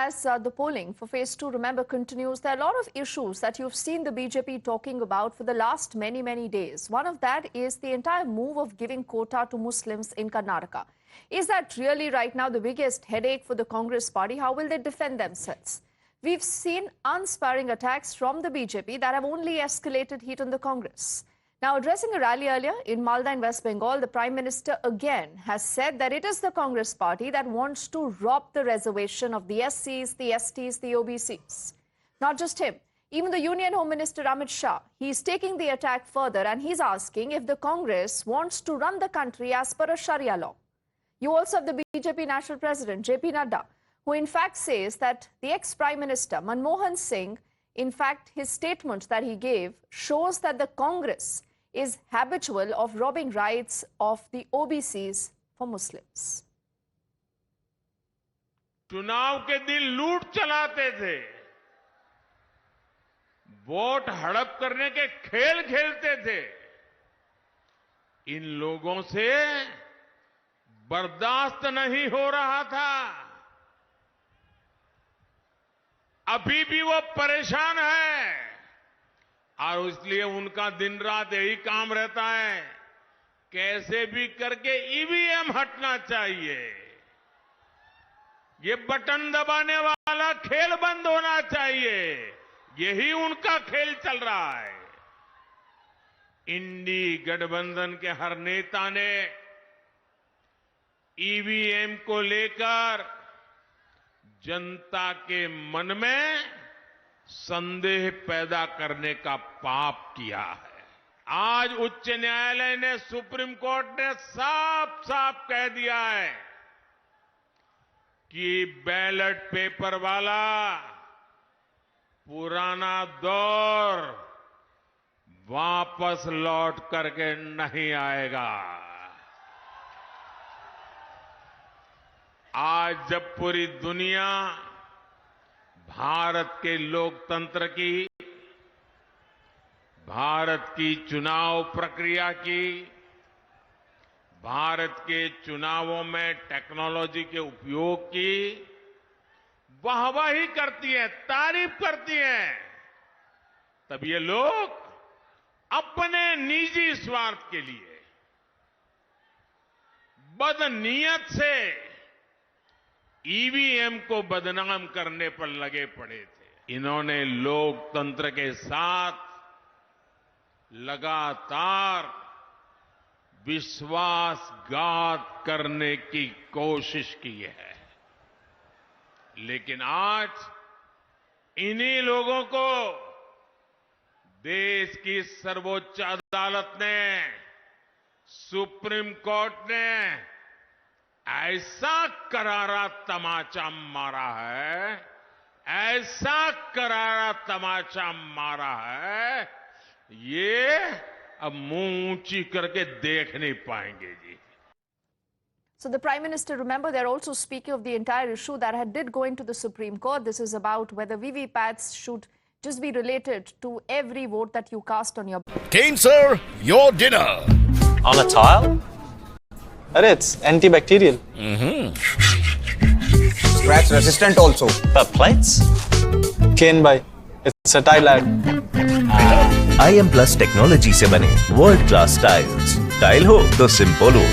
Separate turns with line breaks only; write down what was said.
as the polling for phase 2, remember, continues, there are a lot of issues that you've seen the BJP talking about for the last many days. One of that is the entire move of giving quota to Muslims in Karnataka. Is that really right now the biggest headache for the Congress party? How will they defend themselves? We've seen unsparing attacks from the BJP that have only escalated heat on the Congress. Now, addressing a rally earlier in Malda in West Bengal, the Prime Minister again has said that it is the Congress party that wants to rob the reservation of the SCs, the STs, the OBCs. Not just him, even the Union Home Minister Amit Shah, he's taking the attack further and he's asking if the Congress wants to run the country as per a Sharia law. You also have the BJP National President, JP Nadda, who in fact says that the ex-Prime Minister Manmohan Singh, in fact, his statement that he gave shows that the Congress is habitual of robbing rights of the OBCs for Muslims.
चुनाव के दिन लूट चलाते थे, vote हड़प करने के खेल खेलते थे। इन लोगों से बर्दाश्त नहीं हो रहा था। अभी भी वो परेशान है और इसलिए उनका दिन रात यही काम रहता है, कैसे भी करके ईवीएम हटना चाहिए, ये बटन दबाने वाला खेल बंद होना चाहिए, यही उनका खेल चल रहा है। इंडी गठबंधन के हर नेता ने ईवीएम को लेकर जनता के मन में संदेह पैदा करने का पाप किया है। आज उच्च न्यायालय ने, सुप्रीम कोर्ट ने साफ साफ कह दिया है कि बैलेट पेपर वाला पुराना दौर वापस लौट करके नहीं आएगा। आज जब पूरी दुनिया भारत के लोकतंत्र की, भारत की चुनाव प्रक्रिया की, भारत के चुनावों में टेक्नोलॉजी के उपयोग की वाहवाही करती है, तारीफ करती है, तब ये लोग अपने निजी स्वार्थ के लिए बदनीयत से ईवीएम को बदनाम करने पर लगे पड़े थे। इन्होंने लोकतंत्र के साथ लगातार विश्वासघात करने की कोशिश की है, लेकिन आज इन्हीं लोगों को देश की सर्वोच्च अदालत ने, सुप्रीम कोर्ट ने ऐसा करारा तमाचा मारा है, ऐसा करारा तमाचा मारा है, ये अब मुंह ऊंची करके देख नहीं पाएंगे जी।
So the Prime Minister, remember, they're also speaking of the entire issue that did go into the Supreme Court. This is about whether VVPATs should just be related to every vote that you cast on your...
Kane, sir, your dinner.
On a tile?
It's antibacterial.
Scratch resistant also.
But plates?
Kane bhai, it's a tile ad.
IM Plus technology से बने world class tiles. Tile हो तो simple हो।